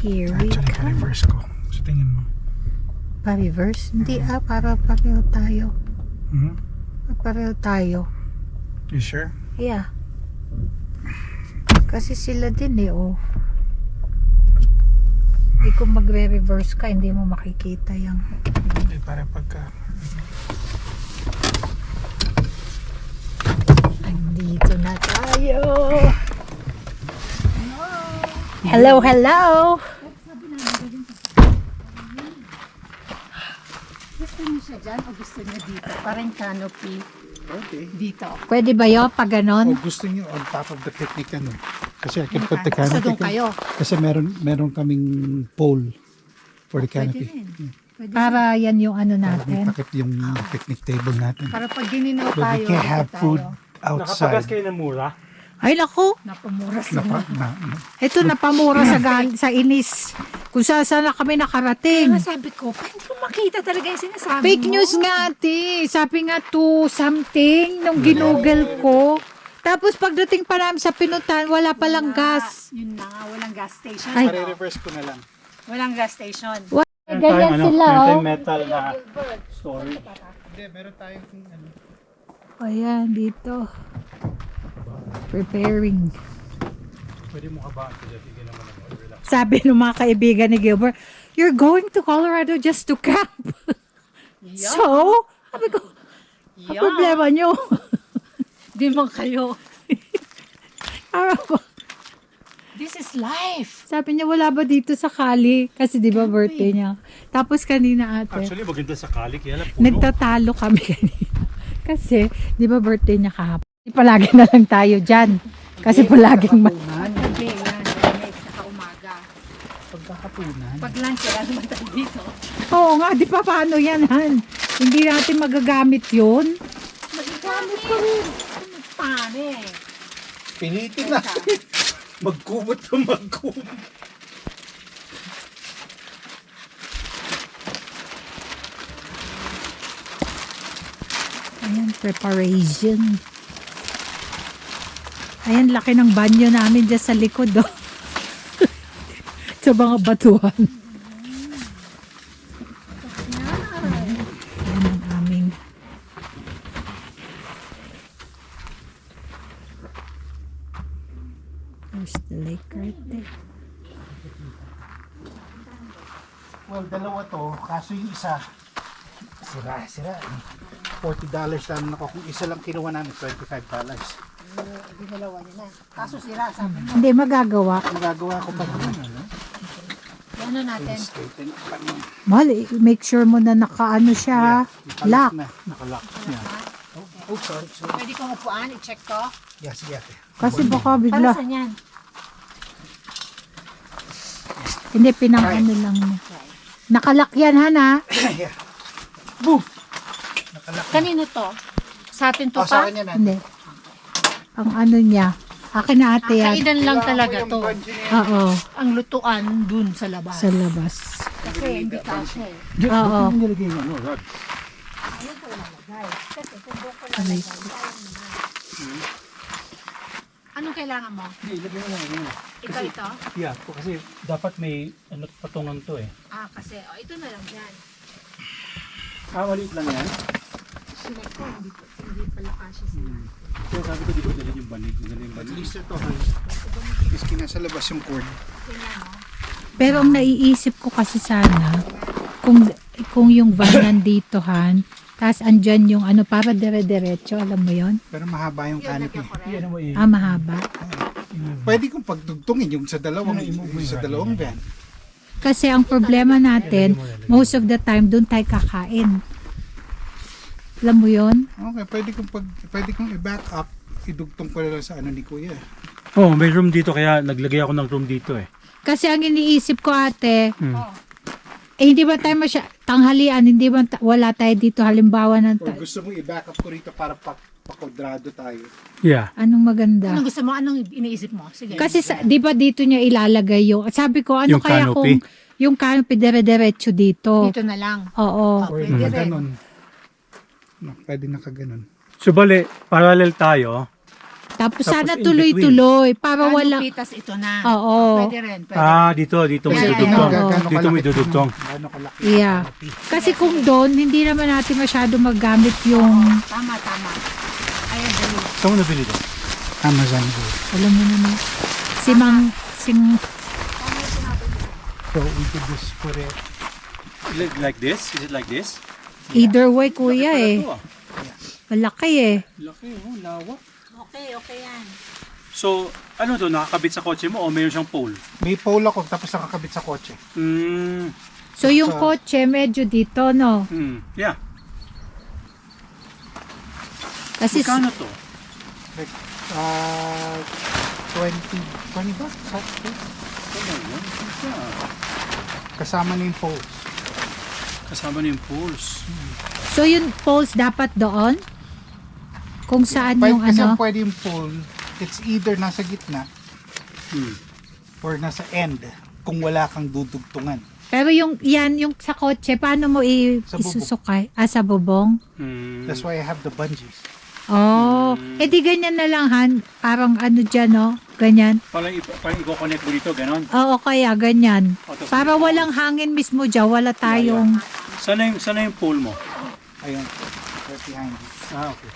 Here we Actually, come. reverse ko. Sa tingin mo. Pa-reverse? Hindi para pareho tayo. Hmm? Pareho tayo. You sure? Yeah. Kasi sila din eh, oh. Eh kung magre-reverse ka, hindi mo makikita yung... Hindi, para pagka... Andito na tayo. Hello, hello. Gusto niyo siya dyan o gusto niyo dito? Parang canopy Okay. dito. Pwede ba yun pag O ganon? gusto niyo on top of the picnic ano? Kasi I can put the Basta canopy. doon kayo. Kasi meron kaming pole for the canopy. Para yan yung ano Para may natin. takip yung picnic table natin. Para pag gininaw But tayo, we can't have dito food tayo. outside. Nakapagas kayo ng mura? Ay nako, napamura sa Na. ito napamura sa inis. Kung saan na kami nakarating. Sabi ko, paano ko makita talaga yung sinasabi Fake mo? news nga ate. Sabi nga to something nung ginugel ko. Tapos pagdating pa namin sa pinuntahan, wala palang gas. Yun na nga, walang gas station. Ay. Pare-reverse ko na lang. Walang gas station. Ganyan sila oh. metal na story. Hindi, meron tayong ano. Ayan, dito. Preparing. Pwede mo kabaan sila, tigil naman ako. Relax. Sabi ng mga kaibigan ni Gilbert, you're going to Colorado just to camp. So, sabi ko, ang problema nyo. Di man kayo. Araw ko. This is life. Sabi niya, wala ba dito sa Cali? Kasi di ba birthday niya. Tapos kanina ate, Actually, maganda sa Cali, kaya lang puno. nagtatalo kami kanina. Kasi, di ba birthday niya kahapon? Palagi na lang tayo dyan. Kasi palaging Hindi, yan. Saka umaga. Pagkakapunan. Pag lunch, wala naman tayo dito. Oo nga, di pa paano yan, Han? Hindi natin magagamit yun. Magagamit ko rin. Paano eh? Pinitin natin. Magkumot na magkumot. Ayan, preparation. Ayan, laki ng banyo namin dyan sa likod, oh. Sa mga batuhan. Ayan ang aming there's the lake right there. Well, dalawa to. Kaso yung isa, sira. $40 lang ako. Kung isa lang kinuha namin, $25. Dinalawa niya na. Kaso sira, sabi mo. Hindi magagawa. Ang gagawa ko pa naman, ano? Ano natin? Skating pa naman. Mahal, make sure mo na nakaano siya. Lock. Na. Nakalock. Yeah. Oh, sorry. Pwede kong upuan, i-check ko. Yeah, sige ate. Kasi baka Para bigla. saan yan? Hindi, pinang-ano lang niya. Nakalak yan, Hana. Yeah. Boom! Nakalock. Kanino to? Sa atin to Oh, sa pa? kanya na. Hindi. Ang ano niya. Akin na ate yan. Kainan lang talaga to. Oo. Ang lutuan dun sa labas. Sa labas. Kasi hindi kasya eh. Oo. Ano nilagay mo? Ano, Rod? Anong kailangan mo? Hindi, ilagay mo lang. Ito? Yeah, kasi dapat may ano, patungan to eh. Ah, kasi, ito na lang yan. Maliit lang yan. Sinek ko, hindi pala kasya sila. Kaya sabi ko, di ko dalhin yung banig. Dalhin yung At banig. least ito, Iski nasa labas yung cord. Pero ang naiisip ko kasi sana, kung yung van nandito, Han, tapos andyan yung ano, para dire-diretso, alam mo yon. Pero mahaba yung canopy. Yan mo eh. Ah, mahaba. Pwede kong pagtugtungin yung sa dalawang van. Kasi ang problema natin, most of the time, doon tayo kakain. Alam mo yon? Okay, pwede kong i-back up. Idugtong ko lang sa ano ni Kuya. Oh, may room dito kaya naglagay ako ng room dito eh. Kasi ang iniisip ko ate, Hmm. hindi ba tayo tanghalian, hindi ba wala tayo dito halimbawa ng Or gusto mo i-back up ko rito para pakodrado tayo. Yeah. anong maganda? Anong gusto mo? Anong iniisip mo? Sige. Kasi di ba dito niya ilalagay yung, sabi ko ano Yung kaya canopy? kung yung canopy dire-diretso dito. dito na lang. Oo. Or Pwede rin. nakaganon. No, pwede nakaganon. So bali, parallel tayo. Tapos Tapos sana in tuloy-tuloy para Paano wala. pitas ito na? Oo. Pwede rin. Pwede. Dito may Yeah, dudugtong. yeah. Gaano Dito may kalaki dudugtong. ng- gaano kalaki ang Yeah. canopy. Kasi kung doon, hindi naman natin masyado maggamit yung, Tama. Ayan, dali. Saan mo nabili to? Amazon Go. alam mo naman, So we could just put it. Like this? Is it like this? either way kuya eh. Ito, ah. Malaki eh. Laki, oh, lawak. Okay yan. So, ano to, nakakabit sa kotse mo o mayroon siyang pole? May pole ako tapos nakakabit sa kotse. So yung kotse medyo dito no. Yeah. Kasi Magkano to? Like, 20 bucks. Kasama na yung poles. Kasama na yung poles. so yung poles dapat doon? Kung saan yung Kasi ano? pwede yung pole, it's either nasa gitna Hmm. or nasa end kung wala kang dudugtungan. Pero yung yung sa kotse paano mo Sa bubong. isusukay? Sa bubong? Hmm. That's why I have the bungees. Oh, di ganyan na lang han, parang ano dyan no, ganyan. Parang i-connect mo dito, ganon. Oo, kaya ganyan. O, tapos Para walang hangin mismo dyan, wala tayong, Sana yung pole mo? Ayun, right behind you. Okay.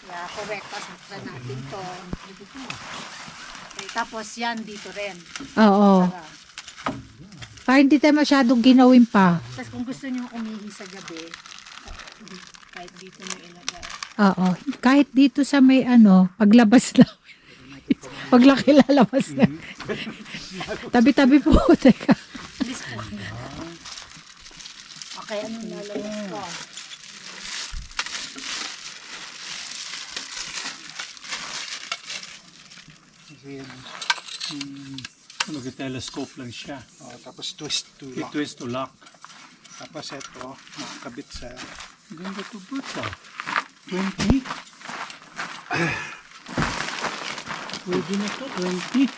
Yeah, correct. Tapos buksan natin to. Okay, tapos yan dito rin. oo. Para. Para hindi tayo masyadong ginawin pa. Tapos kung gusto niyo umihi sa gabi, kahit dito mo ilagay. Oo. Kahit dito sa may ano, paglabas na. Paglaki lalabas na. Tabi-tabi po. Teka. Please po. Okay, anong lalagay ko? Kasi yun. Mag-telescope lang siya. Tapos twist to lock. I-twist to lock. Tapos ito, nakakabit sa Ganda to ba ito? 20? Pwede na to, 20.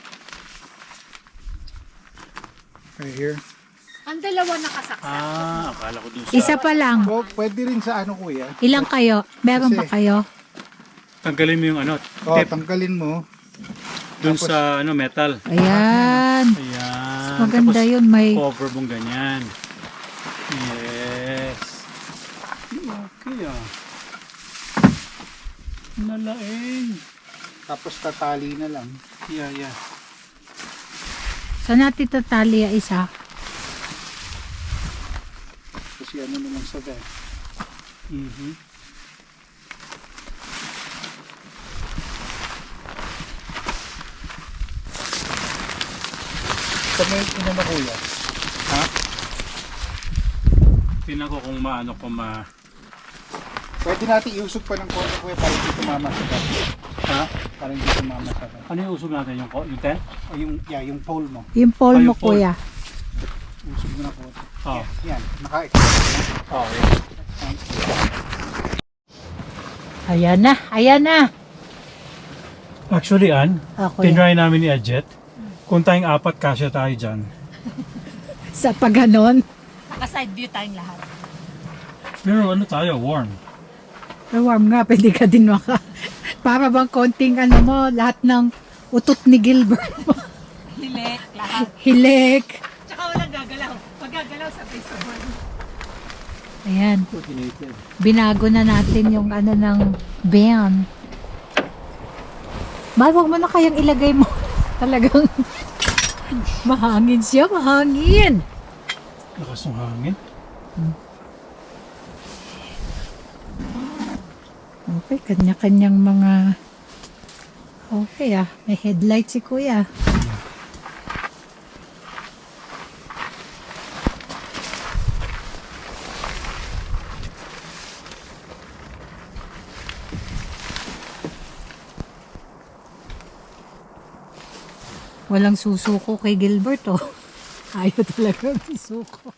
right here. Ang dalawa nakasaksak. Akala ko dun sa... Isa pa lang. So, pwede rin sa ano kuya. Ilang kayo? Meron ba Kasi- kayo? Tanggalin mo yung ano, tip Tanggalin mo. dun tapos- sa ano, metal. Ayan. Ayan. Maganda Tapos, yun. May cover mong ganyan. Yes. Okay Nalaing. Tapos tatali na lang. Yeah. saan natin tatali ang isa? Kasi ano naman sa bed. Mhm. Sa may ina na kuya. Tingnan ko kung maano ko ma... Pwede natin iusog pa ng konti kuya para hindi tumama sa bed. Ha? Para hindi tumama sa bed. Ano yung usog natin? Yung tent? O yung pole mo. Yung pole Ah, mo, yung pole. kuya. Usog mo na konti. Oo. Yan, naka-extend na. Oh, Ayan na. Ayan na. Actually, Ann, Ako tinry namin ni Adjet. Kung tayong apat, kasya tayo dyan. Sa paganon. Naka-side view tayong lahat. Pero ano tayo, warm. Warm nga. Pwede ka din para bang konting ano mo, lahat ng utot ni Gilbert mo. Hilik, lahat. Hilik. Tsaka walang gagalaw. Pag gagalaw sa Facebook. Ayan. Binago na natin yung ano ng van. Mahal, wag mo na kayang ilagay mo. Talagang mahangin siya, mahangin. Lakas ng hangin. Okay, kanya-kanyang mga... Okay may headlight si kuya. Walang susuko kay Gilbert, oh. Ayaw talaga ng susuko.